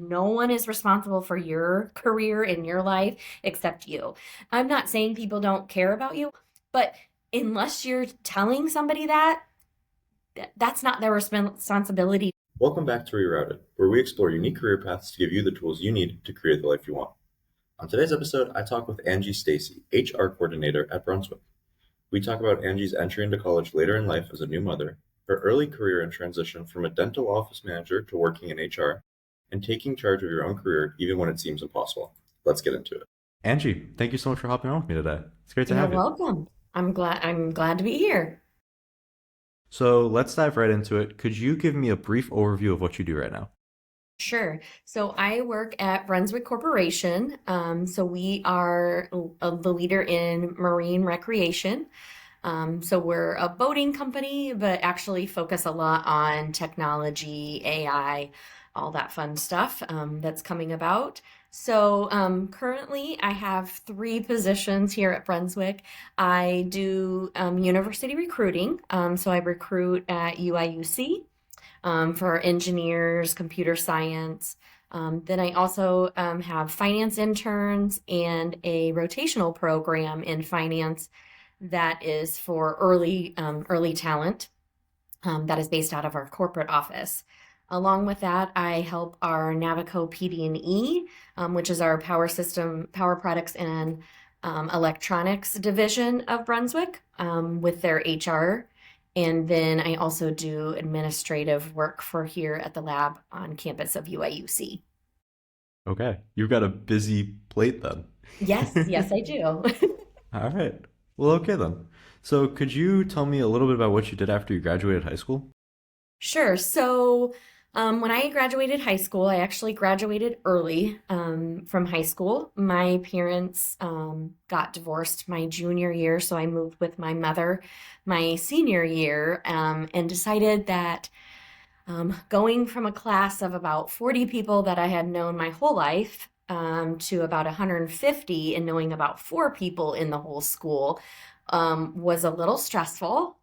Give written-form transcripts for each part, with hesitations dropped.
No one is responsible for your career in your life except you. I'm not saying people don't care about you, but unless you're telling somebody that, that's not their responsibility. Welcome back to Rerouted, where we explore unique career paths to give you the tools you need to create the life you want. On today's episode, I talk with Angie Stacey, HR coordinator at Brunswick. We talk about Angie's entry into college later in life as a new mother, her early career and transition from a dental office manager to working in HR, and taking charge of your own career even when it seems impossible. Let's get into it. Angie, thank you so much for hopping on with me today. It's great to You're have you. welcome. I'm glad to be here. So let's dive right into it. Could you give me a brief overview of what you do right now? Sure. So I work at Brunswick Corporation. So we are the leader in marine recreation. So we're a boating company, but actually focus a lot on technology, AI, all that fun stuff that's coming about. So currently, I have three positions here at Brunswick. I do university recruiting. So I recruit at UIUC for engineers, computer science. Then I also have finance interns and a rotational program in finance that is for early talent that is based out of our corporate office. Along with that, I help our Navico PD&E, which is our power products and electronics division of Brunswick, with their HR. And then I also do administrative work for here at the lab on campus of UIUC. Okay, you've got a busy plate Yes, yes, then. I do. All right. Well, okay then. So, could you tell me a little bit about what you did after you graduated high school? Sure. So, when I graduated high school, I actually graduated early from high school. My parents got divorced my junior year, so I moved with my mother my senior year and decided that going from a class of about 40 people that I had known my whole life to about 150 and knowing about four people in the whole school was a little stressful.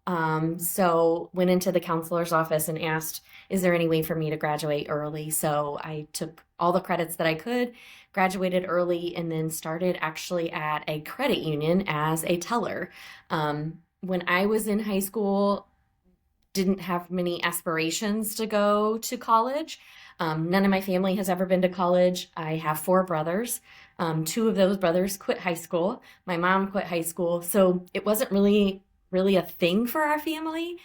So went into the counselor's office and asked, is there any way for me to graduate early? So I took all the credits that I could, graduated early, and then started actually at a credit union as a teller. When I was in high school, didn't have many aspirations to go to college. None of my family has ever been to college. I have four brothers. Two of those brothers quit high school. My mom quit high school. So it wasn't really a thing for our family.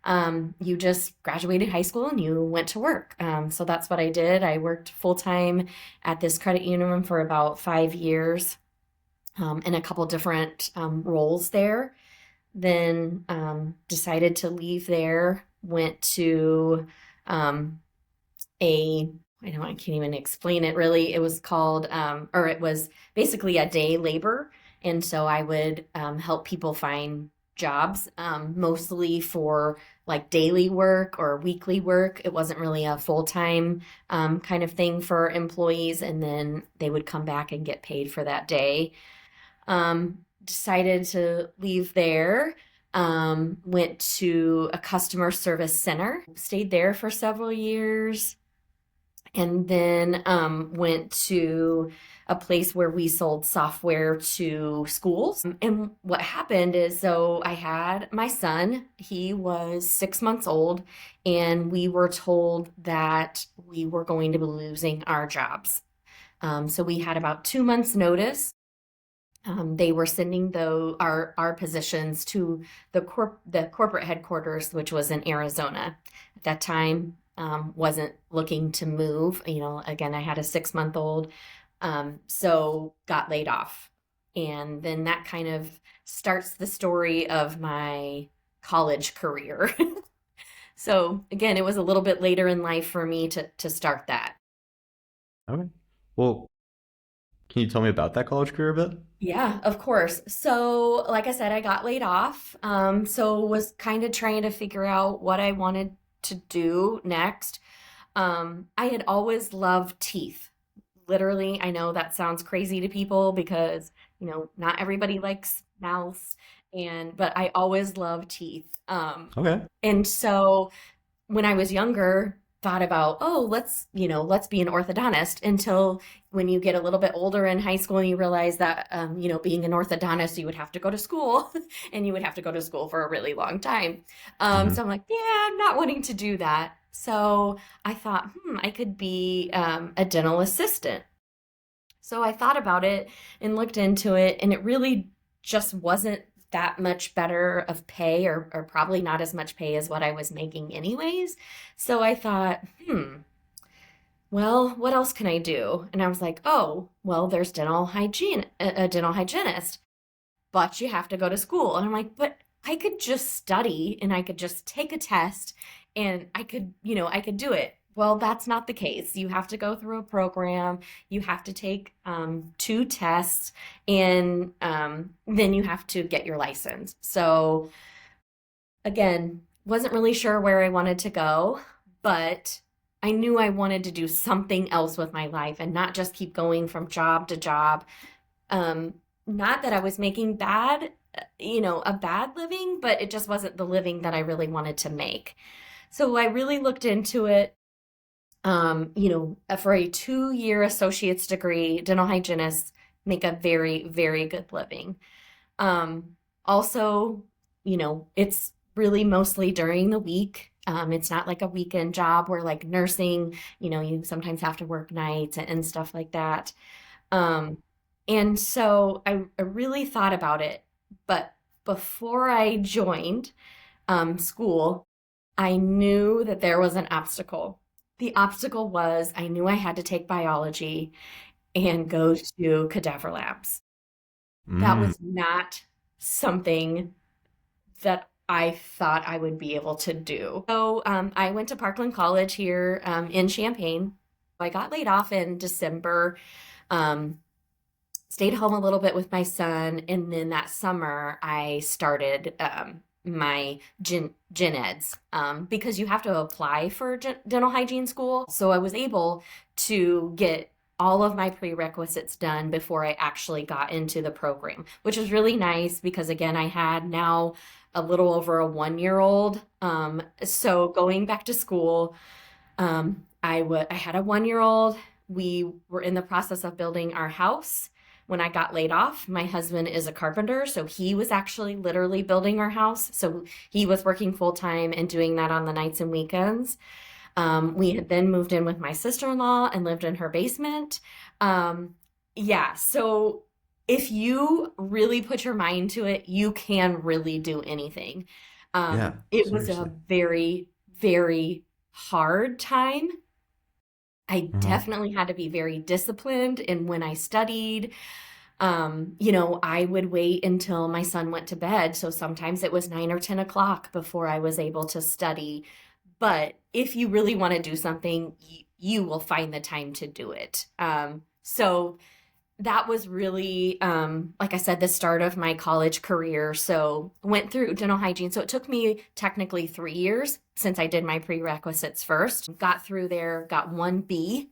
You just graduated high school and you went to work. So that's what I did. I worked full time at this credit union for about 5 years in a couple different roles there. Then decided to leave there, went to um, a, I can't even explain it really. It was called, or it was basically a day labor. And so I would help people find jobs, mostly for like daily work or weekly work. It wasn't really a full-time kind of thing for employees. And then they would come back and get paid for that day. Decided to leave there. Went to a customer service center, stayed there for several years, and then went to a place where we sold software to schools. And what happened is, so I had my son, he was 6 months old, and we were told that we were going to be losing our jobs. So we had about 2 months' notice. They were sending our positions to the corporate headquarters, which was in Arizona. At that time, wasn't looking to move. Again, I had a 6 month old, so got laid off. And then that kind of starts the story of my college career. So again, it was a little bit later in life for me to start that. Okay. Well, can you tell me about that college career a bit? Yeah, of course. So, like I said, I got laid off. So was kind of trying to figure out what I wanted to do next. I had always loved teeth. Literally, I know that sounds crazy to people because, not everybody likes mouths, but I always loved teeth. Okay. And so when I was younger, thought about, oh, let's be an orthodontist until when you get a little bit older in high school and you realize that, being an orthodontist, you would have to go to school and you would have to go to school for a really long time. Hmm. So I'm like, yeah, I'm not wanting to do that. So I thought, I could be a dental assistant. So I thought about it and looked into it, and it really just wasn't that much better of pay, or probably not as much pay as what I was making anyways. So I thought, well, what else can I do? And I was like, oh, well, there's a dental hygienist, but you have to go to school. And I'm like, but I could just study and I could just take a test and I could do it. Well, that's not the case. You have to go through a program, you have to take two tests, and then you have to get your license. So, again, wasn't really sure where I wanted to go, but I knew I wanted to do something else with my life and not just keep going from job to job. um, Not that I was making a bad living, but it just wasn't the living that I really wanted to make. So I really looked into it. For a 2-year associate's degree, dental hygienists make a very, very good living. Also, it's really mostly during the week. It's not like a weekend job where, like nursing, you sometimes have to work nights and stuff like that. Um, and so I really thought about it, but before I joined school, I knew that there was an obstacle. The obstacle was I knew I had to take biology and go to cadaver labs. That Mm. was not something that I thought I would be able to do. So I went to Parkland College here in Champaign. I got laid off in December. Um, Stayed home a little bit with my son, and then that summer I started my gen eds, because you have to apply for dental hygiene school. So I was able to get all of my prerequisites done before I actually got into the program, which was really nice because, again, I had now a little over a 1-year old. So going back to school, I had a 1-year old. We were in the process of building our house when I got laid off. My husband is a carpenter, so he was actually literally building our house. So he was working full time and doing that on the nights and weekends. We had then moved in with my sister-in-law and lived in her basement. Yeah, so if you really put your mind to it, you can really do anything. Yeah, It was a seriously. very, very hard time. I Hmm. definitely had to be very disciplined in when I studied. I would wait until my son went to bed. So sometimes it was 9 or 10 o'clock before I was able to study. But if you really want to do something, you will find the time to do it. So that was really, like I said, the start of my college career. So went through dental hygiene. So it took me technically 3 years since I did my prerequisites first. Got through there, got one B.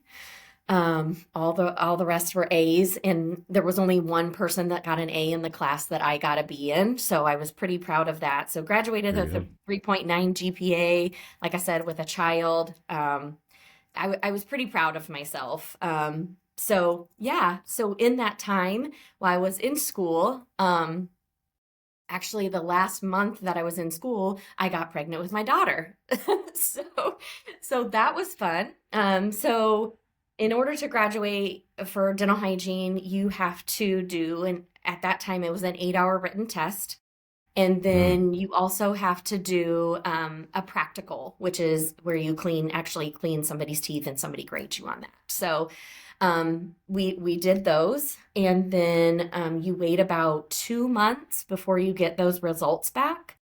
All the rest were A's, and there was only one person that got an A in the class that I got a B in. So I was pretty proud of that. So graduated Very with a good. 3.9 GPA, like I said, with a child. I was pretty proud of myself. So yeah, so in that time while I was in school, actually the last month that I was in school, I got pregnant with my daughter. so so that was fun. So in order to graduate for dental hygiene, you have to do, and at that time it was an 8-hour written test. And Mm. then you also have to do a practical, which is where you actually clean somebody's teeth and somebody grades you on that. So we did those, and then you wait about 2 months before you get those results back.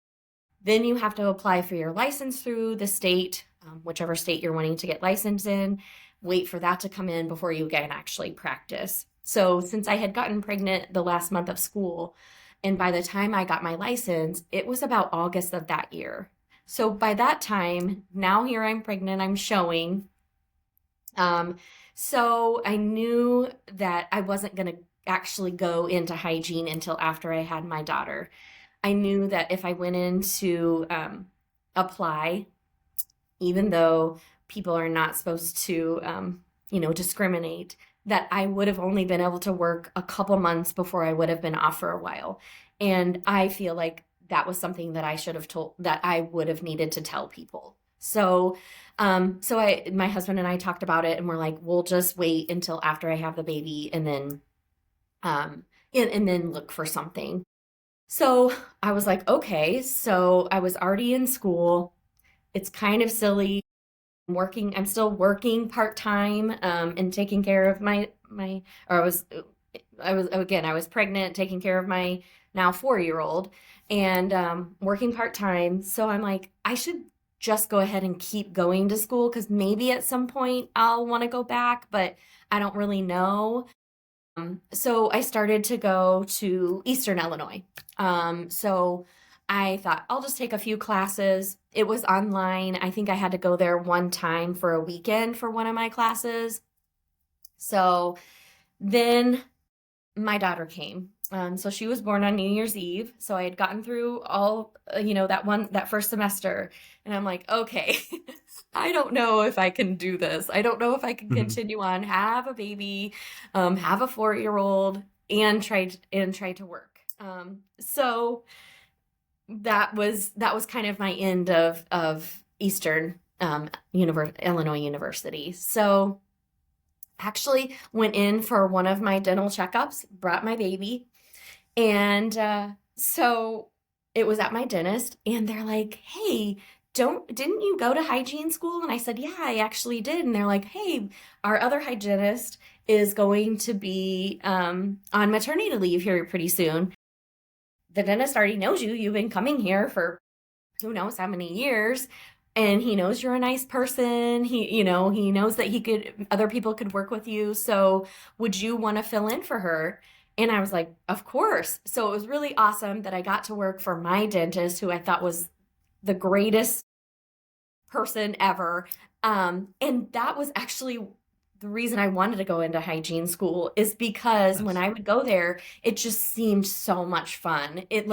Then you have to apply for your license through the state, whichever state you're wanting to get licensed in. Wait for that to come in before you can actually practice. So since I had gotten pregnant the last month of school, and by the time I got my license, it was about August of that year. So by that time, now here I'm pregnant, I'm showing. Um, so I knew that I wasn't going to actually go into hygiene until after I had my daughter. I knew that if I went in to apply, even though people are not supposed to, discriminate, that I would have only been able to work a couple months before I would have been off for a while. And I feel like that was something that I should have told, that I would have needed to tell people. So my husband and I talked about it and we're like, we'll just wait until after I have the baby and then look for something. So I was like, okay, so I was already in school. It's kind of silly. I'm still working part-time, and taking care of or I was pregnant, taking care of my now 4-year old and, working part-time. So I'm like, I should just go ahead and keep going to school because maybe at some point I'll want to go back, but I don't really know. So I started to go to Eastern Illinois. So I thought I'll just take a few classes. It was online. I think I had to go there one time for a weekend for one of my classes. So then my daughter came. So she was born on New Year's Eve. So I had gotten through all, that first semester. And I'm like, okay, I don't know if I can do this. I don't know if I can continue on, have a baby, have a 4-year-old, and try to work. So that was kind of my end of Eastern, Illinois University. So actually went in for one of my dental checkups, brought my baby, and so it was at my dentist, and they're like, "Hey, didn't you go to hygiene school?" And I said, "Yeah, I actually did." And they're like, "Hey, our other hygienist is going to be on maternity leave here pretty soon. The dentist already knows you. You've been coming here for who knows how many years, and he knows you're a nice person. He knows that other people could work with you. So would you want to fill in for her?" And I was like, of course. So it was really awesome that I got to work for my dentist, who I thought was the greatest person ever. And that was actually the reason I wanted to go into hygiene school, is because when I would go there, it just seemed so much fun. It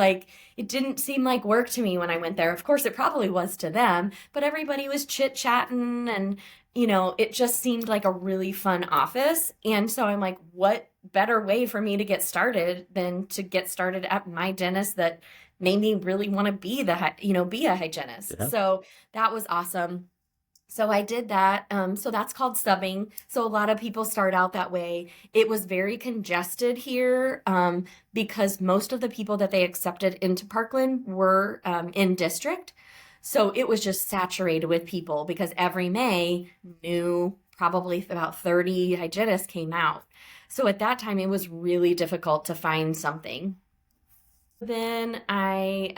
didn't seem like work to me when I went there. Of course, it probably was to them, but everybody was chit-chatting and, it just seemed like a really fun office. And so I'm like, what better way for me to get started than to get started at my dentist that made me really want to be a hygienist. Yeah. So that was awesome. So I did that. So that's called subbing. So a lot of people start out that way. It was very congested here, because most of the people that they accepted into Parkland were, in district. So it was just saturated with people because every May, new probably about 30 hygienists came out. So at that time, it was really difficult to find something. Then I,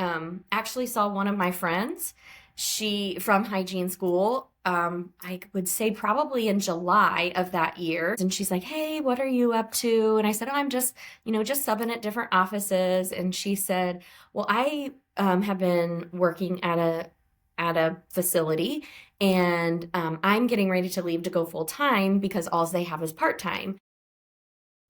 actually saw one of my friends, she from hygiene school. I would say probably in July of that year. And she's like, "Hey, what are you up to?" And I said, "Oh, I'm just subbing at different offices." And she said, "Well, I, have been working at a facility, and, I'm getting ready to leave to go full time because all they have is part time.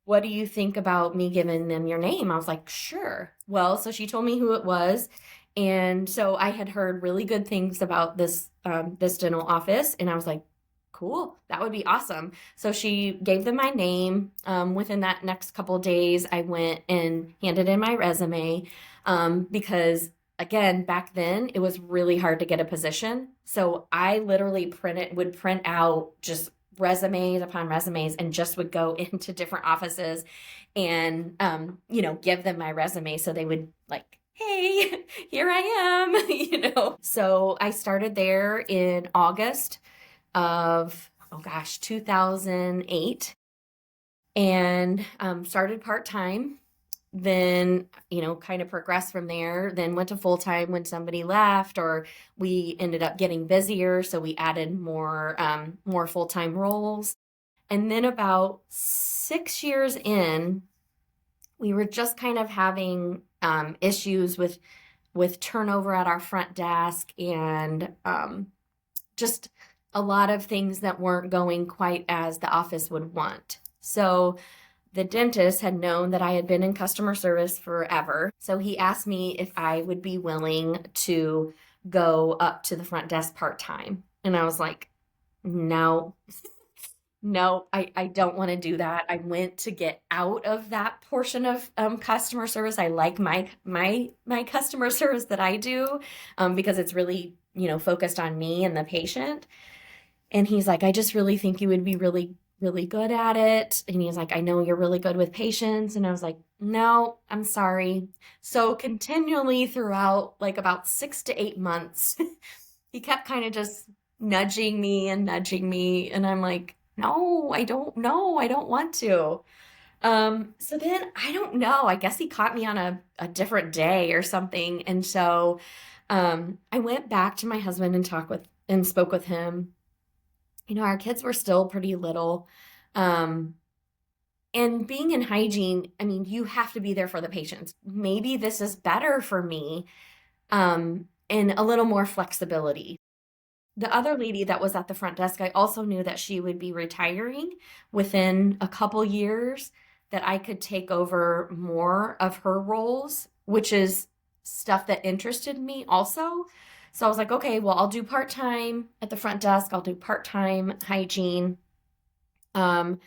What do you think about me giving them your name?" I was like, "Sure." Well, so she told me who it was. And so I had heard really good things about this dental office. And I was like, cool, that would be awesome. So she gave them my name. Within that next couple of days, I went and handed in my resume, because, again, back then it was really hard to get a position. So I literally would print out just resumes upon resumes and just would go into different offices and, give them my resume so they would like, "Hey, here I am." So I started there in August of, oh gosh, 2008, and, started part-time. Then, kind of progressed from there, then went to full-time when somebody left, or we ended up getting busier. So we added more full-time roles. And then about 6 years in, we were just kind of having, issues with turnover at our front desk, and, just a lot of things that weren't going quite as the office would want. So the dentist had known that I had been in customer service forever. So he asked me if I would be willing to go up to the front desk part time. And I was like, no, no, I don't want to do that. I went to get out of that portion of customer service. I like my customer service that I do because it's really, focused on me and the patient. And he's like, I just really think you would be really, really good at it. And he's like, I know you're really good with patients. And I was like, no, I'm sorry. So continually throughout like about 6 to 8 months, he kept kind of just nudging me and nudging me. And I'm like, no, I don't know. I don't want to. So then I don't know. I guess he caught me on a different day or something. And so I went back to my husband and spoke with him. Our kids were still pretty little. Um, and being in hygiene, I mean, you have to be there for the patients. Maybe this is better for me, and a little more flexibility. The other lady that was at the front desk, I also knew that she would be retiring within a couple years, that I could take over more of her roles, which is stuff that interested me also. So I was like, okay, well, I'll do part-time at the front desk. I'll do part-time hygiene. Um,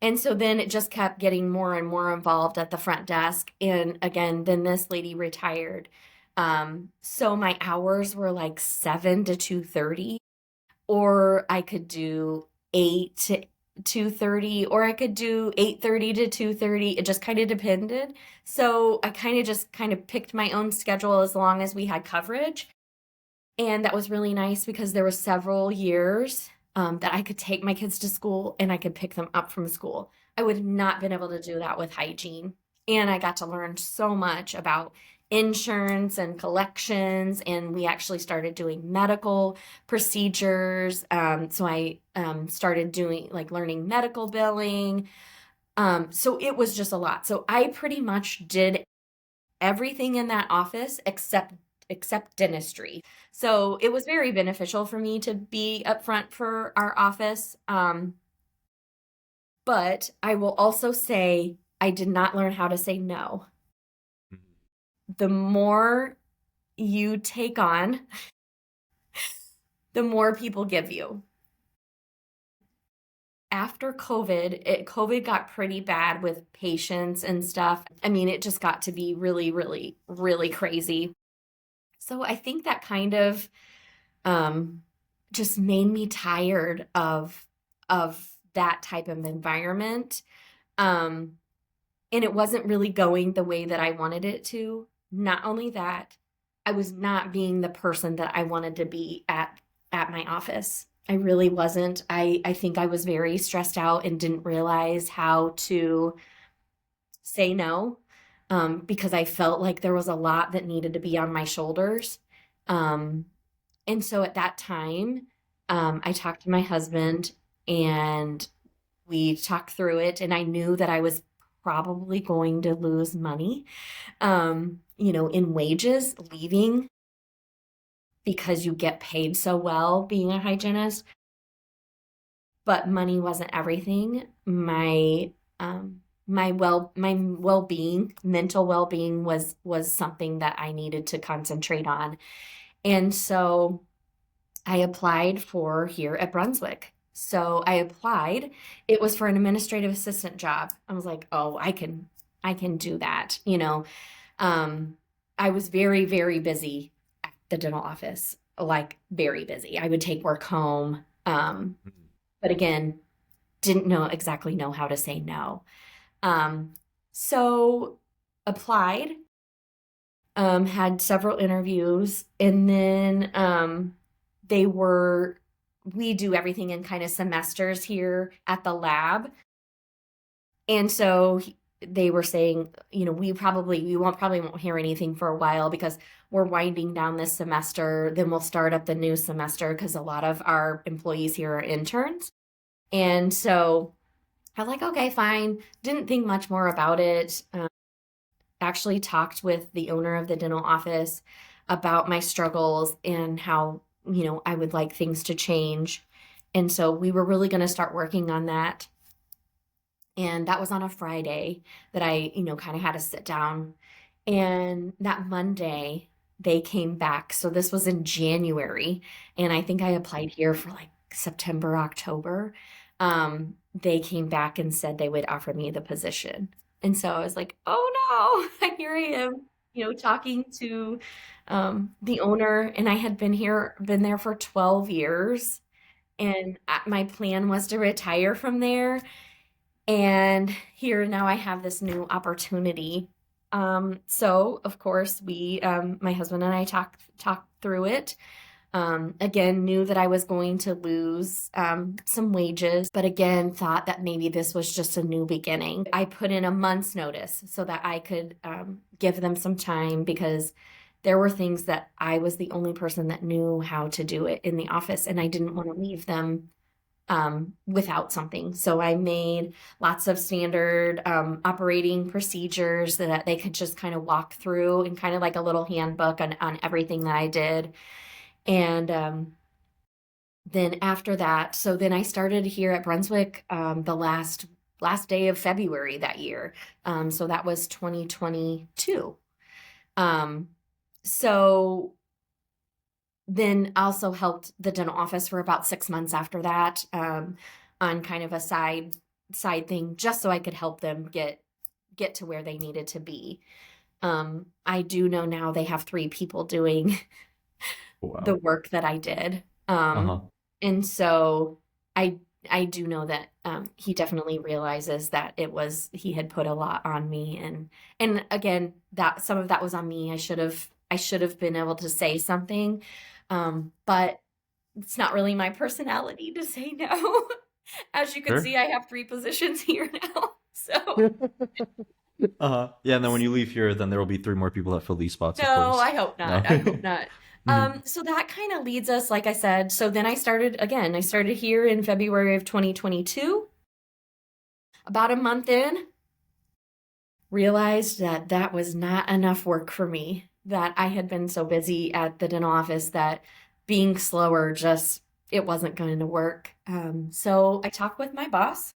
and so then it just kept getting more and more involved at the front desk. And again, then this lady retired. So my hours were like 7 to 2:30, or I could do 8 to 2:30, or I could do 8:30 to 2:30. It just kind of depended. So I kind of picked my own schedule as long as we had coverage. And that was really nice because there were several years that I could take my kids to school and I could pick them up from school. I would have not been able to do that with hygiene. And I got to learn so much about insurance and collections. And we actually started doing medical procedures. So I started doing like learning medical billing. So it was just a lot. So I pretty much did everything in that office except dentistry. So it was very beneficial for me to be up front for our office. But I will also say I did not learn how to say no. The more you take on, the more people give you. After COVID got pretty bad with patients and stuff. I mean, it just got to be really, really, really crazy. So I think that kind of um, just made me tired of that type of environment. Um, and it wasn't really going the way that I wanted it to. Not only that, I was not being the person that I wanted to be at my office. I really wasn't. I think I was very stressed out and didn't realize how to say no, because I felt like there was a lot that needed to be on my shoulders. Um, and so at that time, I talked to my husband and we talked through it. And I knew that I was probably going to lose money, in wages leaving because you get paid so well being a hygienist. But money wasn't everything. My well-being, mental well-being was something that I needed to concentrate on. And so I applied for here at Brunswick. So I applied. It was for an administrative assistant job. I was like, "Oh, I can do that." I was very, very busy at the dental office, like very busy. I would take work home. But again, didn't exactly know how to say no. So applied, had several interviews, and then they were, we do everything in kind of semesters here at the lab. And so they were saying, we probably won't hear anything for a while because we're winding down this semester. Then we'll start up the new semester because a lot of our employees here are interns. And so I was like, okay, fine. Didn't think much more about it. Actually talked with the owner of the dental office about my struggles and how, I would like things to change. And so we were really going to start working on that. And that was on a Friday that I, kind of had to sit down. And that Monday, they came back. So this was in January. And I think I applied here for like September, October, they came back and said they would offer me the position. And so I was like, oh no, here I am, talking to the owner, and I had been there for 12 years, and my plan was to retire from there. And here now I have this new opportunity. So of course my husband and I talked through it. Again, knew that I was going to lose some wages, but again, thought that maybe this was just a new beginning. I put in a month's notice so that I could give them some time, because there were things that I was the only person that knew how to do it in the office, and I didn't want to leave them without something. So I made lots of standard operating procedures that they could just kind of walk through, and kind of like a little handbook on everything that I did. And then after that, so then I started here at Brunswick the last day of February that year. So that was 2022. So then also helped the dental office for about 6 months after that, on kind of a side thing, just so I could help them get to where they needed to be. I do know now they have 3 people doing the Wow. work that I did. Uh-huh. And so I do know that he definitely realizes that he had put a lot on me, and again, that some of that was on me. I should have been able to say something, but it's not really my personality to say no. As you can Sure. see, I have 3 positions here now. So Uh-huh. Yeah, and then when you leave here, then there will be 3 more people that fill these spots, of no, course. I hope No. not. I hope not. Mhm. So that kind of leads us, like I said. So then I started here in February of 2022. About a month in, realized that that was not enough work for me, that I had been so busy at the dental office that being slower just, it wasn't going to work. So I talked with my boss,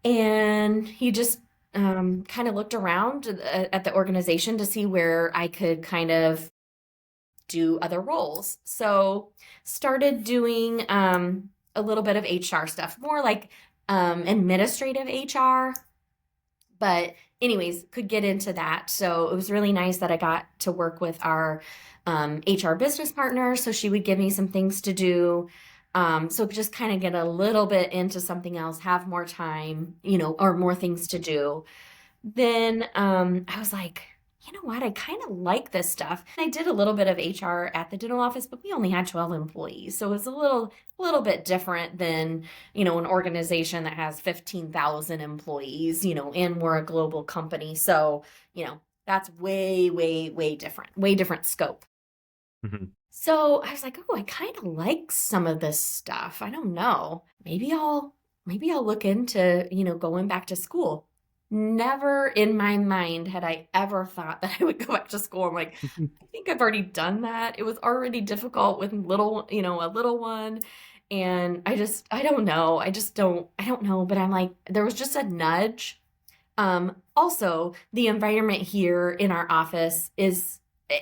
and he just kind of looked around at the organization to see where I could kind of do other roles. So started doing a little bit of HR stuff, more like administrative HR. But anyways, could get into that. So it was really nice that I got to work with our HR business partner. So she would give me some things to do. So just kind of get a little bit into something else, have more time, or more things to do. Then I was like, you know what? I kind of like this stuff. I did a little bit of HR at the dental office, but we only had 12 employees. So it was a little bit different than, an organization that has 15,000 employees, and we're a global company. So, that's way, way, way different scope. Mhm. So I was like, oh, I kind of like some of this stuff. I don't know. Maybe I'll look into, going back to school. Never in my mind had I ever thought that I would go back to school. I'm like, I think I've already done that. It was already difficult with a little one. And I don't know. I don't know. But I'm like, there was just a nudge. Also, the environment here in our office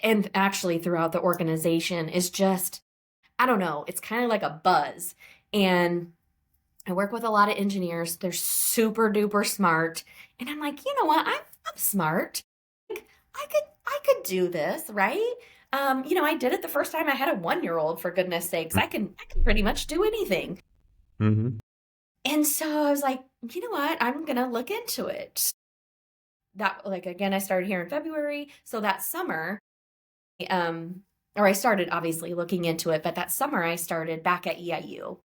and actually throughout the organization, is just, I don't know, it's kind of like a buzz. And I work with a lot of engineers. They're super duper smart. And I'm like, you know what? I'm smart. Like, I could do this, right? I did it the first time I had a 1-year-old, for goodness sakes. I can pretty much do anything. Mhm. And so I was like, you know what? I'm gonna look into it. That, like, again, I started here in February. So that summer, or I started obviously looking into it, but that summer I started back at EIU.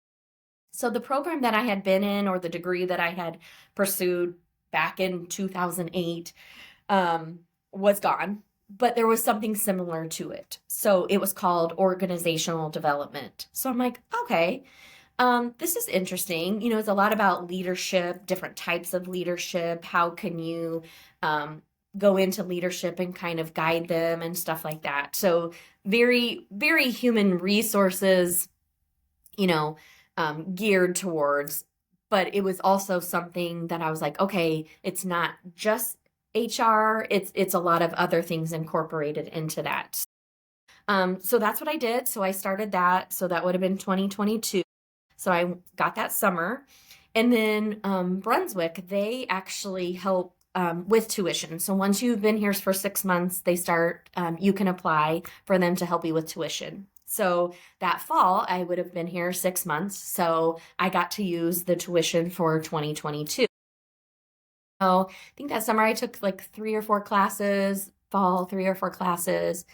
So the program that I had been in, or the degree that I had pursued back in 2008, was gone, but there was something similar to it. So it was called organizational development. So I'm like, okay, this is interesting. It's a lot about leadership, different types of leadership. How can you go into leadership and kind of guide them and stuff like that? So very, very human resources, geared towards. But it was also something that I was like, okay, it's not just HR. It's a lot of other things incorporated into that. So that's what I did. So I started that. So that would have been 2022. So I got that summer. And then Brunswick, they actually help with tuition. So once you've been here for 6 months, they start, you can apply for them to help you with tuition. So that fall, I would have been here 6 months. So I got to use the tuition for 2022. So I think that summer I took like 3 or 4 classes, fall 3 or 4 classes.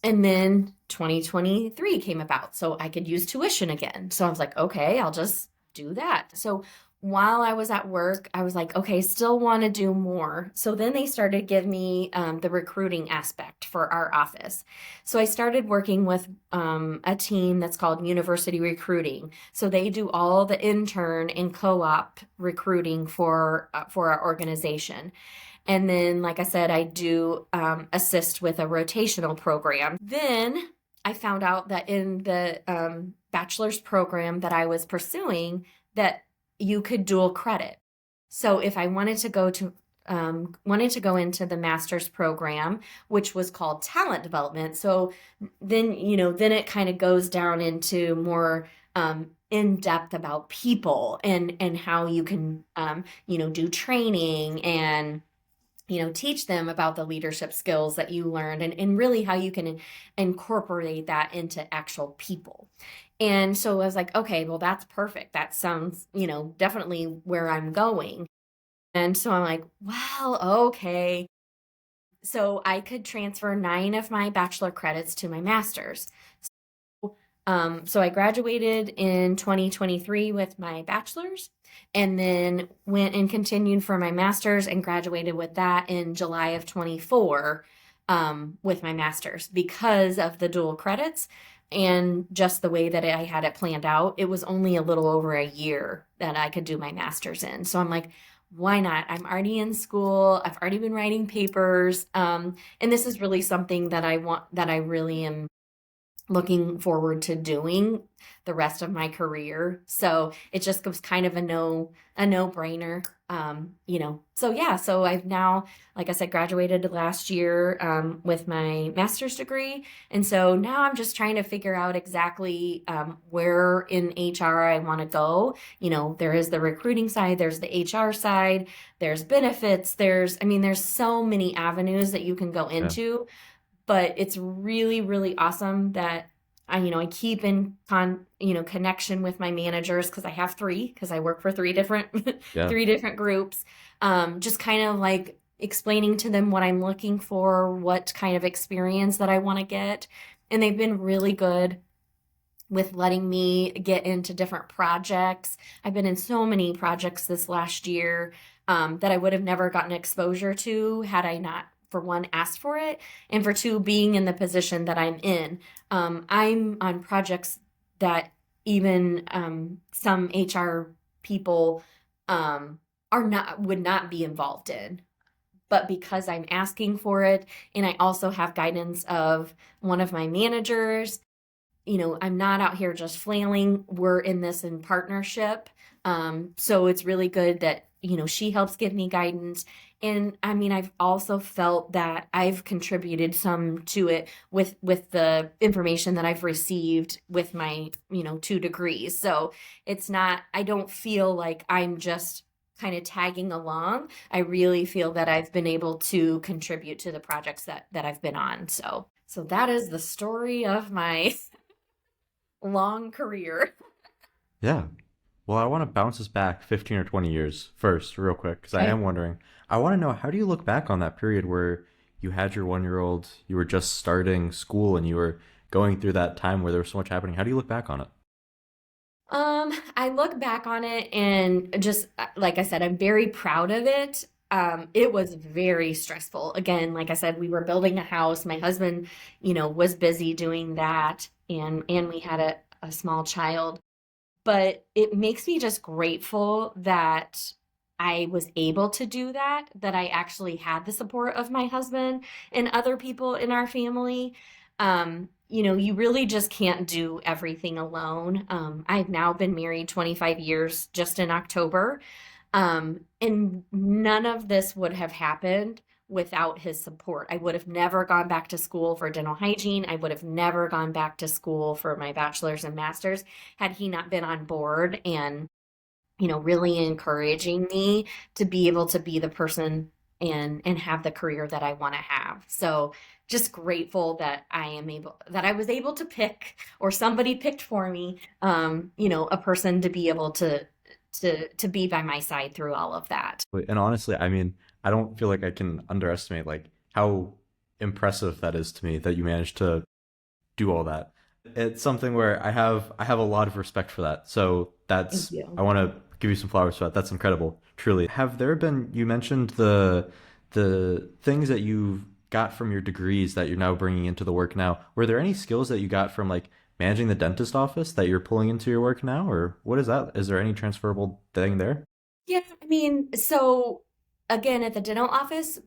And then 2023 came about, so I could use tuition again. So I was like, okay, I'll just do that. So while I was at work, I was like, okay, still want to do more. So then they started give me the recruiting aspect for our office. So I started working with a team that's called University Recruiting. So they do all the intern and co-op recruiting for our organization. And then, like I said, I do assist with a rotational program. Then I found out that in the bachelor's program that I was pursuing, that you could dual credit. So if I wanted to go into the master's program, which was called talent development. So then, then it kind of goes down into more in depth about people and how you can, do training and teach them about the leadership skills that you learned and really how you can incorporate that into actual people. And so I was like, okay, well, that's perfect. That sounds, definitely where I'm going. And so I'm like, well, okay. So I could transfer 9 of my bachelor credits to my master's. So I graduated in 2023 with my bachelor's and then went and continued for my master's and graduated with that in July of 24 with my master's because of the dual credits and just the way that I had it planned out. It was only a little over a year that I could do my master's in. So I'm like, why not? I'm already in school. I've already been writing papers. And this is really something that I really am looking forward to doing the rest of my career. So it just was kind of a no-brainer. So yeah, so I've now, like I said, graduated last year with my master's degree. And so now I'm just trying to figure out exactly where in HR I want to go. There is the recruiting side, there's the HR side, there's benefits, there's so many avenues that you can go Yeah. into. But it's really, really awesome that I keep in connection with my managers because I have 3 because I work for 3 different Yeah. 3 different groups. Just kind of like explaining to them what I'm looking for, what kind of experience that I want to get, and they've been really good with letting me get into different projects. I've been in so many projects this last year that I would have never gotten exposure to had I not, for one, asked for it, and for 2, being in the position that I'm in. I'm on projects that even some HR people would not be involved in. But because I'm asking for it, and I also have guidance of one of my managers, I'm not out here just flailing. We're in this in partnership. So it's really good that, she helps give me guidance. And I've also felt that I've contributed some to it with the information that I've received with my, 2 degrees. So I don't feel like I'm just kind of tagging along. I really feel that I've been able to contribute to the projects that I've been on. So that is the story of my long career. Yeah. Well, I want to bounce us back 15 or 20 years first, real quick, because I Okay. am wondering. I want to know, how do you look back on that period where you had your 1-year-old, you were just starting school, and you were going through that time where there was so much happening? How do you look back on it? I look back on it and just like I said, I'm very proud of it. It was very stressful. Again, like I said, we were building a house. My husband, was busy doing that, and we had a small child. But it makes me just grateful that I was able to do that I actually had the support of my husband and other people in our family. You really just can't do everything alone. I've now been married 25 years just in October. And none of this would have happened without his support. I would have never gone back to school for dental hygiene. I would have never gone back to school for my bachelor's and master's had he not been on board and, really encouraging me to be able to be the person and have the career that I want to have. So just grateful that that I was able to pick, or somebody picked for me, a person to be able to be by my side through all of that. And honestly, I mean, I don't feel like I can underestimate like how impressive that is to me that you managed to do all that. It's something where I have a lot of respect for that. So Thank that's I you. want to give you some flowers for that. That's incredible, truly. Have there been, you mentioned the things that you got from your degrees that you're now bringing into the work now. Were there any skills that you got from like managing the dentist office that you're pulling into your work now, or what is that? Is there any transferable thing there? Yeah, I mean, so again, at the dental office,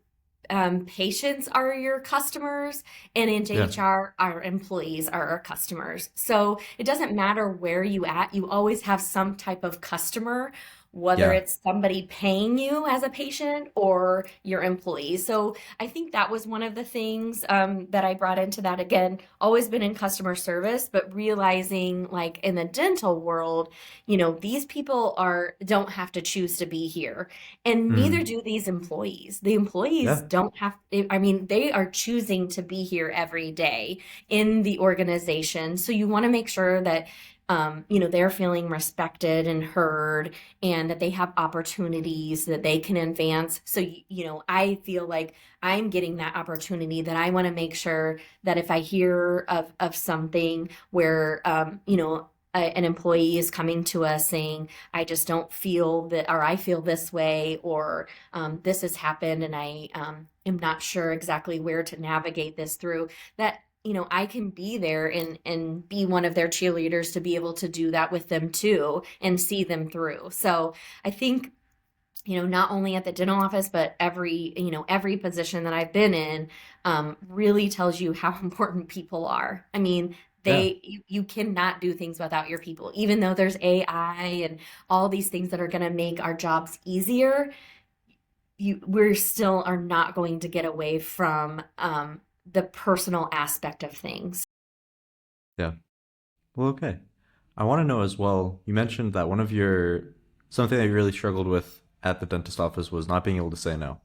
patients are your customers, and in Yeah. HR, our employees are our customers. So it doesn't matter where you at, you always have some type of customer, whether Yeah. it's somebody paying you as a patient or your employees. So I think that was one of the things that I brought into that. Again, always been in customer service, but realizing like in the dental world, these people don't have to choose to be here. And neither Mm. do these employees. The employees Yeah. don't have, I mean, they are choosing to be here every day in the organization. So you want to make sure that, they're feeling respected and heard, and that they have opportunities that they can advance. So, I feel like I'm getting that opportunity, that I want to make sure that if I hear of something where, an employee is coming to us saying, I just don't feel that, or I feel this way, or this has happened, and I am not sure exactly where to navigate this through, that, I can be there and be one of their cheerleaders to be able to do that with them too and see them through. So I think, not only at the dental office, but every position that I've been in, really tells you how important people are. I mean, Yeah. you cannot do things without your people, even though there's AI and all these things that are going to make our jobs easier. We're still are not going to get away from the personal aspect of things. Yeah. Well, okay. I want to know as well, you mentioned that one of your something that you really struggled with at the dentist office was not being able to say no.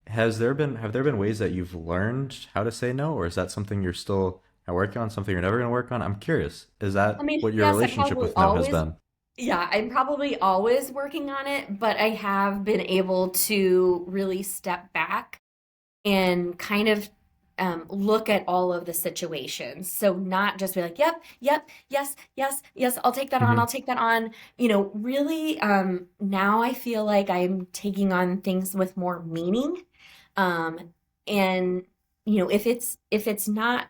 Have there been ways that you've learned how to say no, or is that something you're still working on, something you're never going to work on? I'm curious. Is I that mean, what your yes, I relationship probably with no has always been? Yeah, I'm probably always working on it, but I have been able to really step back and kind of look at all of the situations. So not just be like, yep, yep, yes, yes, yes, I'll take that on, I'll Hmm. take that on. Really, now I feel like I'm taking on things with more meaning. Um, and if it's not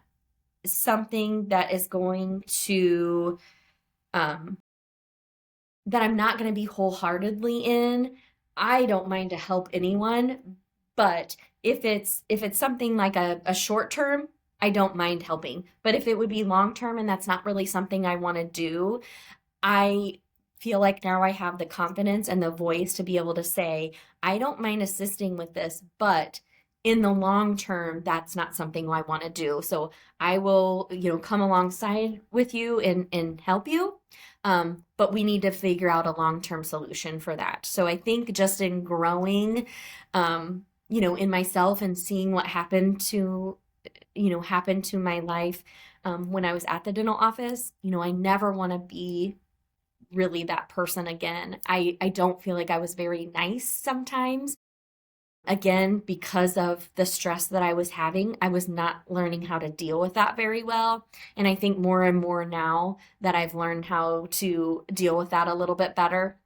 something that is going to um, that I'm not going to be wholeheartedly in, I don't mind to help anyone. But if it's something like a short term, I don't mind helping. But if it would be long term and that's not really something I want to do, I feel like now I have the confidence and the voice to be able to say, I don't mind assisting with this, but in the long term, that's not something I want to do. So I will, come alongside with you and help you. But we need to figure out a long-term solution for that. So I think just in growing, in myself and seeing what happened to my life when I was at the dental office, I never want to be really that person again. I don't feel like I was very nice sometimes. Again, because of the stress that I was having, I was not learning how to deal with that very well. And I think more and more now that I've learned how to deal with that a little bit better.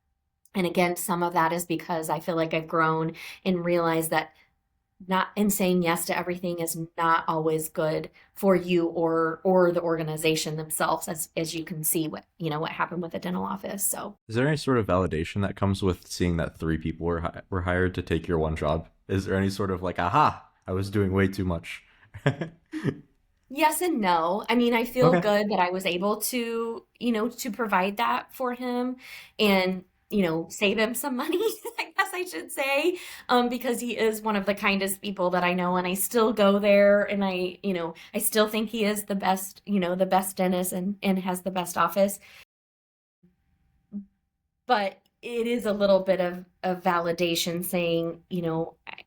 And again, some of that is because I feel like I've grown and realized that not and saying yes to everything is not always good for you or the organization themselves, as you can see what happened with the dental office. So Is there any sort of validation that comes with seeing that three people were hired to take your one job? Is there any sort of like, aha, I was doing way too much? yes and no. I mean, I feel Okay. good that I was able to provide that for him. And save him some money, I guess I should say, because he is one of the kindest people that I know, and I still go there, and I still think he is the best dentist and has the best office. But it is a little bit of validation saying,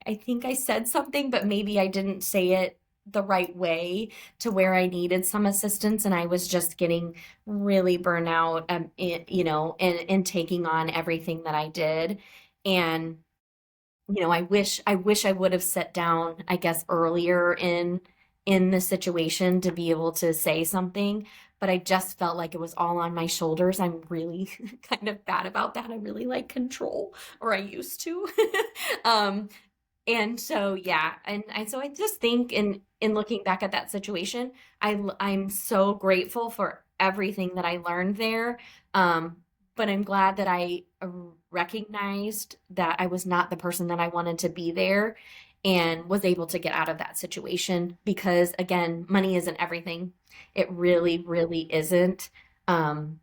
I think I said something, but maybe I didn't say it the right way to where I needed some assistance, and I was just getting really burnt out, and taking on everything that I did. And I wish I would have sat down, I guess, earlier in the situation to be able to say something, but I just felt like it was all on my shoulders. I'm really kind of bad about that. I really like control, or I used to. Um, and so yeah, so I just think in looking back at that situation, I'm so grateful for everything that I learned there. Um, but I'm glad that I recognized that I was not the person that I wanted to be there, and was able to get out of that situation, because again, money isn't everything. It really, really isn't. Um,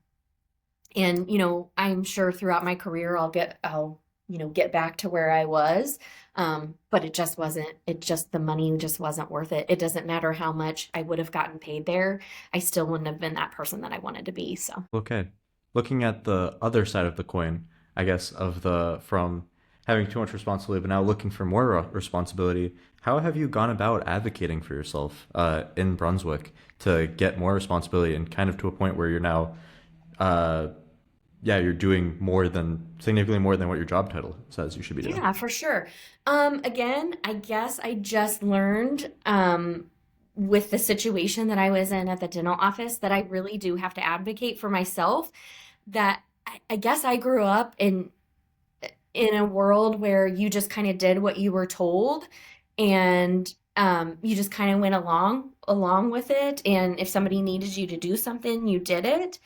and I'm sure throughout my career I'll get back to where I was. But the money just wasn't worth it. It doesn't matter how much I would have gotten paid there. I still wouldn't have been that person that I wanted to be. So. Okay. Looking at the other side of the coin, I guess, from having too much responsibility, but now looking for more responsibility, how have you gone about advocating for yourself in Brunswick to get more responsibility and kind of to a point where you're now, uh, yeah, you're doing significantly more than what your job title says you should be doing? Yeah, for sure. Again, I guess I just learned with the situation that I was in at the dental office that I really do have to advocate for myself. That I guess I grew up in a world where you just kind of did what you were told, and you just kind of went along with it. And if somebody needed you to do something, you did it.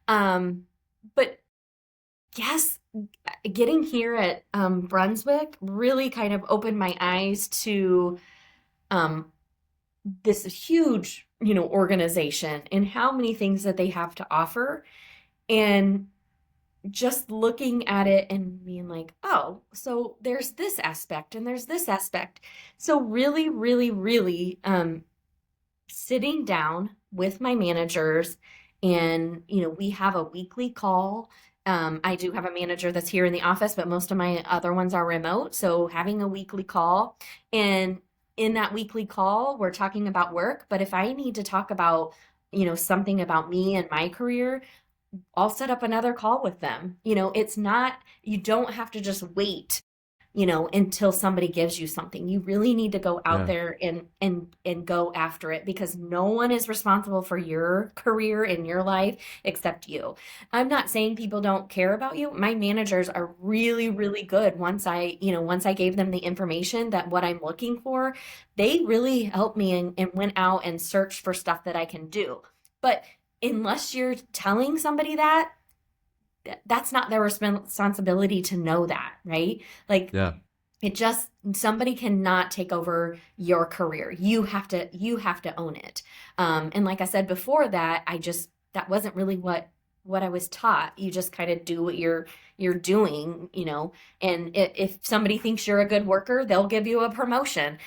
But yes, getting here at Brunswick really kind of opened my eyes to um, this huge, organization, and how many things that they have to offer. And just looking at it and being like, oh, so there's this aspect and there's this aspect. So really, really, really sitting down with my managers, and we have a weekly call. I do have a manager that's here in the office, but most of my other ones are remote, so having a weekly call, and in that weekly call we're talking about work, but if I need to talk about something about me and my career, I'll set up another call with them. It's not, you don't have to just wait, until somebody gives you something. You really need to go out Yeah. there and go after it, because no one is responsible for your career in your life except you. I'm not saying people don't care about you. My managers are really, really good. Once I gave them the information that what I'm looking for, they really helped me and went out and searched for stuff that I can do. But unless you're telling somebody that's not their responsibility to know that, right? Like, Yeah. somebody cannot take over your career. You have to own it. And like I said before, that wasn't really what I was taught. You just kind of do what you're doing, and if somebody thinks you're a good worker, they'll give you a promotion.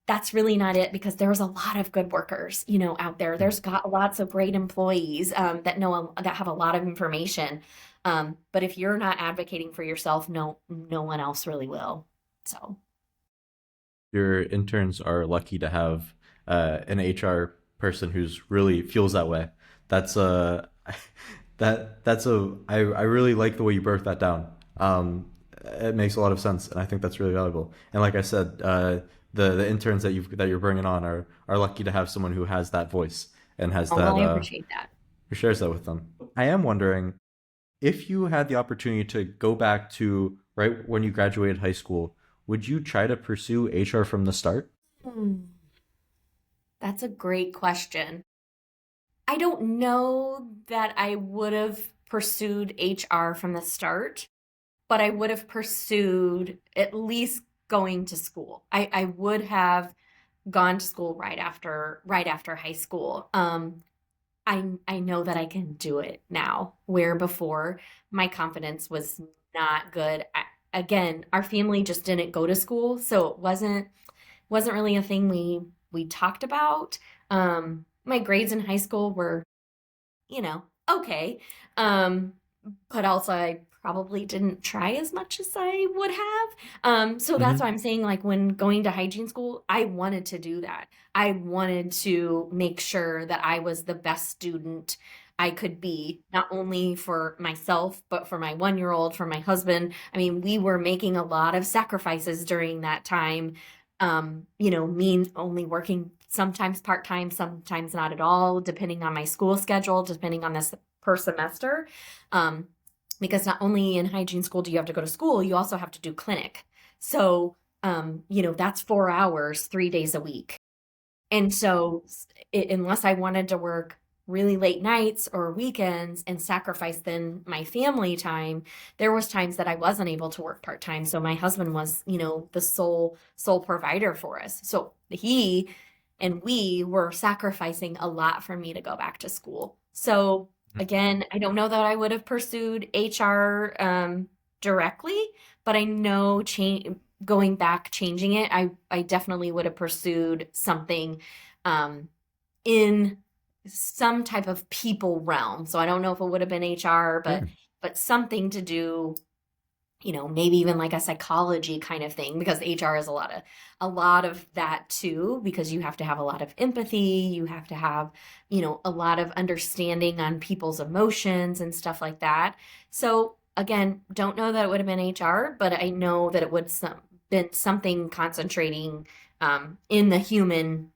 That's really not it, because there's a lot of good workers, out there. There's got lots of great employees that have a lot of information. But if you're not advocating for yourself, no one else really will. So. Your interns are lucky to have an HR person who's really feels that way. That's a I really like the way you broke that down. It makes a lot of sense, and I think that's really valuable. And like I said, the interns that you're bringing on are lucky to have someone who has that voice and has Oh, that well, I appreciate that. who shares that with them. I am wondering if you had the opportunity to go back to right when you graduated high school, would you try to pursue HR from the start? Hmm. That's a great question. I don't know that I would have pursued HR from the start, but I would have pursued at least going to school. I would have gone to school right after high school. I know that I can do it now, where before my confidence was not good. Again, our family just didn't go to school, so it wasn't really a thing we talked about. My grades in high school were, okay. Um, but also I probably didn't try as much as I would have. So that's why Hmm. I'm saying, like, when going to hygiene school, I wanted to do that. I wanted to make sure that I was the best student I could be, not only for myself, but for my 1 year old, for my husband. I mean, we were making a lot of sacrifices during that time. Me only working sometimes part-time, sometimes not at all, depending on my school schedule, depending on this per semester. Um, because not only in hygiene school do you have to go to school, you also have to do clinic. So, that's 4 hours, 3 days a week. And so, unless I wanted to work really late nights or weekends and sacrifice then my family time, there was times that I wasn't able to work part-time. So my husband was, the sole provider for us. So he and we were sacrificing a lot for me to go back to school. So again, I don't know that I would have pursued HR directly, but I know going back, changing it, I definitely would have pursued something in some type of people realm. So I don't know if it would have been HR, Sure. but something to do, maybe even like a psychology kind of thing, because HR is a lot of that too, because you have to have a lot of empathy, you have to have, a lot of understanding on people's emotions and stuff like that. So again, don't know that it would have been HR, but I know that it would been something concentrating in the human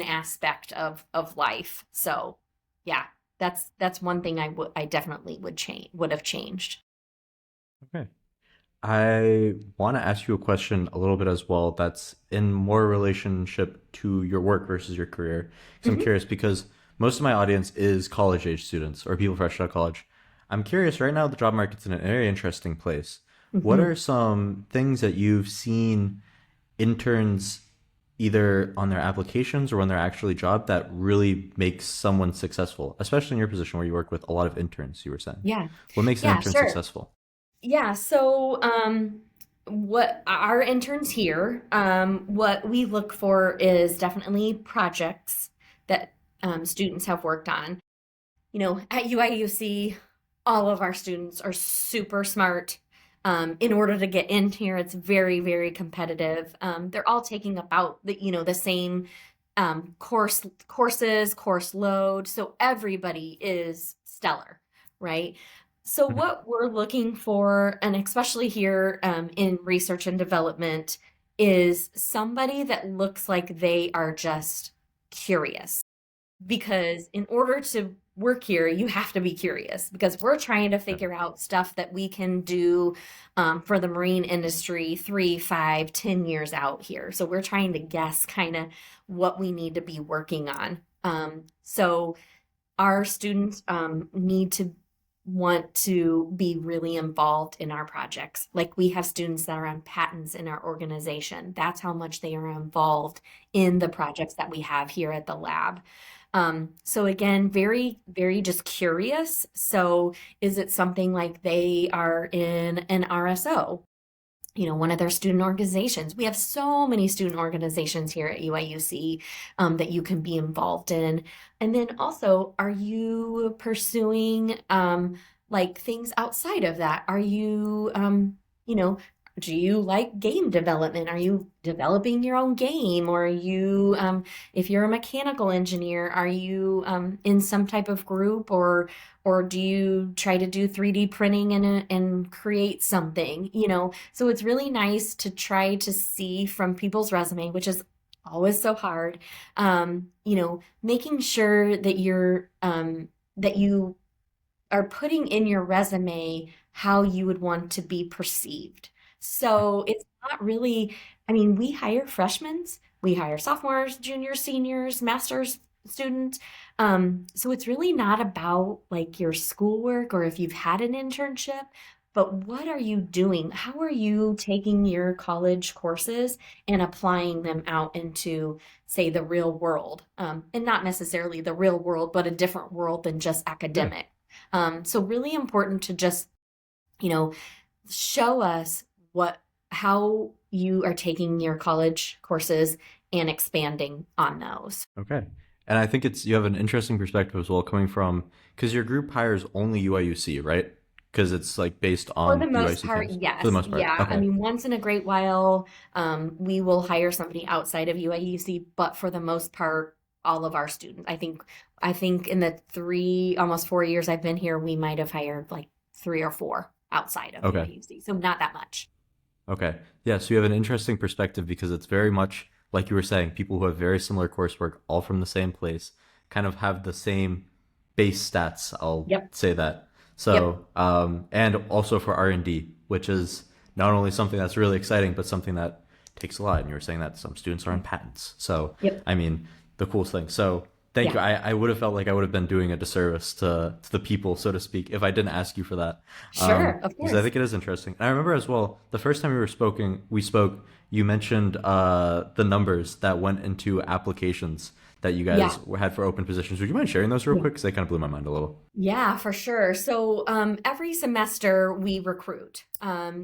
aspect of life. So yeah, that's one thing I definitely would have changed. Okay. I want to ask you a question a little bit as well that's in more relationship to your work versus your career. Because I'm Hmm. curious, because most of my audience is college age students or people fresh out of college. I'm curious, right now the job market's in a very interesting place. What Hmm. are some things that you've seen interns either on their applications or when they're actually job that really makes someone successful, especially in your position where you work with a lot of interns, you were saying? Yeah. What makes an Yeah, intern sure. successful? Yeah, so what our interns here, what we look for is definitely projects that students have worked on. At UIUC, all of our students are super smart. In order to get in here, it's very, very competitive. They're all taking about the same course load, so everybody is stellar, right? So Mhm. what we're looking for, and especially here in research and development, is somebody that looks like they are just curious, because in order to work here, you have to be curious, because we're trying to Yeah. figure out stuff that we can do for the marine industry 3, 5, 10 years out here. So we're trying to guess kind of what we need to be working on. So our students need to want to be really involved in our projects. Like, we have students that are on patents in our organization. That's how much they are involved in the projects that we have here at the lab. So again, very, very just curious. So is it something like they are in an RSO? One of their student organizations. We have so many student organizations here at UIUC that you can be involved in. And then also, are you pursuing like things outside of that? Are you, you know, do you like game development? Are you developing your own game? Or are you, if you're a mechanical engineer, are you in some type of group, or do you try to do 3D printing and create something? So it's really nice to try to see from people's resume, which is always so hard. Making sure that you are putting in your resume how you would want to be perceived. So it's not really, I mean, we hire freshmen, we hire sophomores, juniors, seniors, master's students. So it's really not about like your schoolwork or if you've had an internship, but what are you doing? How are you taking your college courses and applying them out into, say, the real world? And not necessarily the real world, but a different world than just Yeah. academic. So really important to just, you know, show us what how you are taking your college courses and expanding on those. Okay. And I think you have an interesting perspective as well coming from, because your group hires only UIUC, right? Because it's like based For the on the most UIUC part, campus for the yes. most part. Yeah. I Okay. mean, once in a great while, we will hire somebody outside of UIUC, but for the most part, all of our students. I think in the almost 4 years I've been here, we might have hired like three or four outside of Okay. UIUC. So not that much. Okay. Yeah, so you have an interesting perspective because it's very much like you were saying, people who have very similar coursework, all from the same place, kind of have the same base stats, I'll Yep. say that. Yep. So, and also for R&D, which is not only something that's really exciting, but something that takes a lot. And you were saying that some students are on patents. So, Yep. I mean, the coolest thing. So, thank you. Yeah. I would have felt like I would have been doing a disservice to the people, so to speak, if I didn't ask you for that. Sure. Of Because I course. think it is interesting. And I remember as well, the first time we spoke, you mentioned the numbers that went into applications that you guys Yeah. had for open positions. Would you mind sharing those real Yeah. quick? Because they kind of blew my mind a little. Yeah, for sure. So every semester we recruit.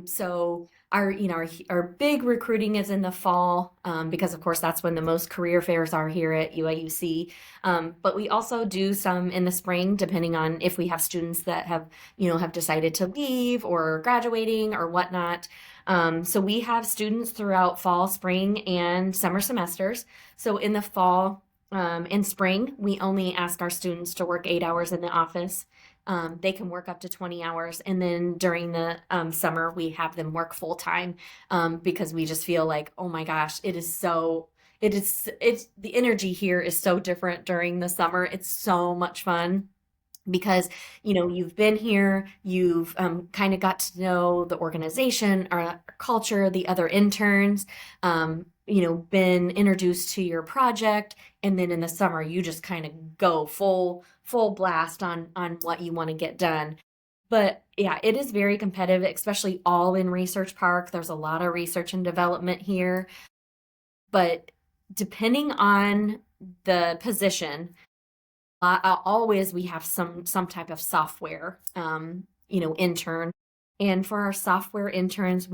So our big recruiting is in the fall because of course that's when the most career fairs are here at UIUC. But we also do some in the spring, depending on if we have students that have decided to leave or graduating or whatnot. So we have students throughout fall, spring, and summer semesters. So in the fall. In spring, we only ask our students to work 8 hours in the office. They can work up to 20 hours. And then during the summer, we have them work full time because we just feel like, oh my gosh, it's the energy here is so different during the summer. It's so much fun because you've been here, you've kind of got to know the organization, our culture, the other interns, been introduced to your project, and then in the summer you just kind of go full blast on what you want to get done. But yeah, it is very competitive, especially all in Research Park. There's a lot of research and development here, but depending on the position, always we have some type of software, intern. And for our software interns,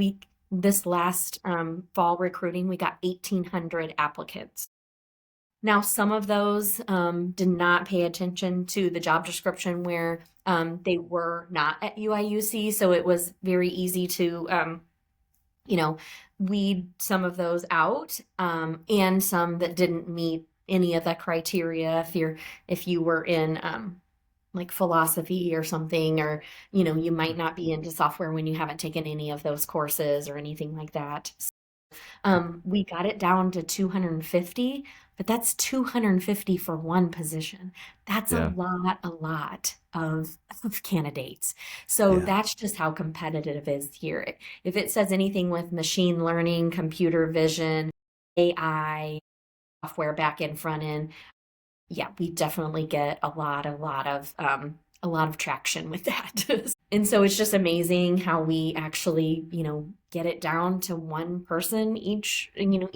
this last fall recruiting, we got 1,800 applicants. Now, some of those did not pay attention to the job description where they were not at UIUC, so it was very easy to weed some of those out, and some that didn't meet any of the criteria. If you were in like philosophy or something, or you might not be into software when you haven't taken any of those courses or anything like that. We got it down to 250, but that's 250 for one position. That's Yeah. a lot of candidates. So Yeah. that's just how competitive it is here. If it says anything with machine learning, computer vision, AI, software back end, front end, yeah, we definitely get a lot of traction with that. And so it's just amazing how we actually, get it down to one person each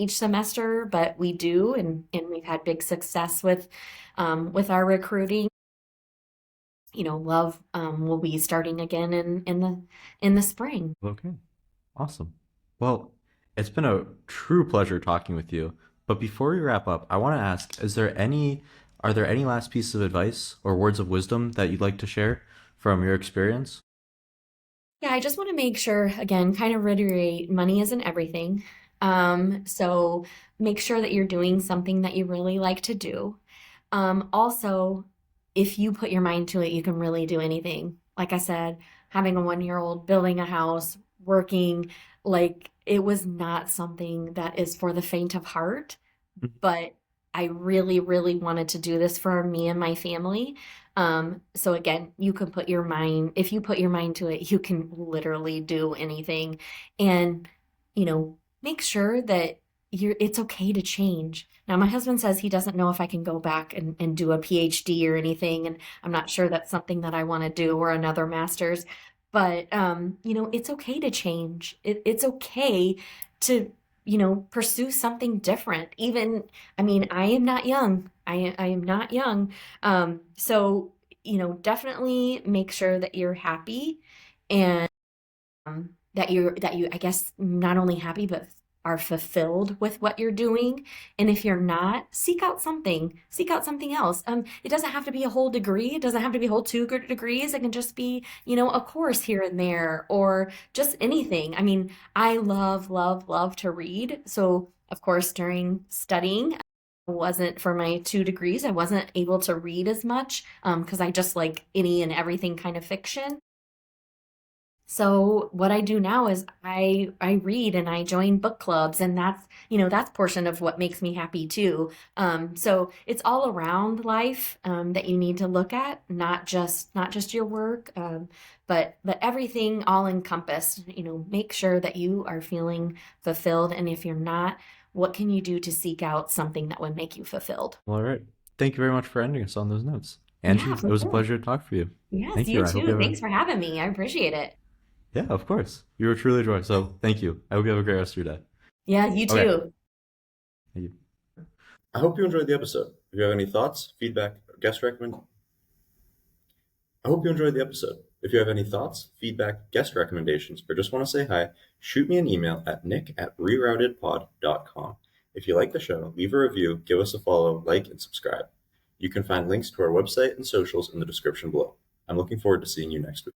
semester, but we do, and we've had big success with our recruiting. Love will be starting again in the spring. Okay. Awesome. Well, it's been a true pleasure talking with you. But before we wrap up, I want to ask, are there any last pieces of advice or words of wisdom that you'd like to share from your experience? Yeah, I just want to make sure, again, kind of reiterate, money isn't everything. So make sure that you're doing something that you really like to do. Also, if you put your mind to it, you can really do anything. Like I said, having a 1-year old, building a house, working, like it was not something that is for the faint of heart, but I really, really wanted to do this for me and my family. So again, if you put your mind to it, you can literally do anything. And, make sure that it's okay to change. Now, my husband says he doesn't know if I can go back and do a PhD or anything. And I'm not sure that's something that I want to do, or another master's. But it's okay to change. It's okay to, pursue something different. Even, I mean, I am not young. I am not young. So, definitely make sure that you're happy and that you I guess not only happy but are fulfilled with what you're doing. And if you're not, seek out something else. It doesn't have to be a whole degree. It doesn't have to be a whole two degrees. It can just be, a course here and there, or just anything. I mean, I love, love, love to read. So of course, during studying, wasn't for my 2 degrees, I wasn't able to read as much because I just like any and everything kind of fiction. So what I do now is I read and I join book clubs, and that's portion of what makes me happy too. So it's all around life that you need to look at, not just your work, but everything all encompassed. Make sure that you are feeling fulfilled, and if you're not, what can you do to seek out something that would make you fulfilled? Well, all right. Thank you very much for ending us on those notes. Angie, Yeah, it for was a sure. pleasure to talk for you. Yes, Thank you. you I hope you too. have a Thanks for having me. I appreciate it. Yeah, of course. You were truly a joy. So thank you. I hope you have a great rest of your day. Yeah, you Okay. too. Thank you. I hope you enjoyed the episode. If you have any thoughts, feedback, or guest recommend, I hope you enjoyed the episode. If you have any thoughts, feedback, guest recommendations, or just want to say hi, shoot me an email at nick@reroutedpod.com. If you like the show, leave a review, give us a follow, like, and subscribe. You can find links to our website and socials in the description below. I'm looking forward to seeing you next week.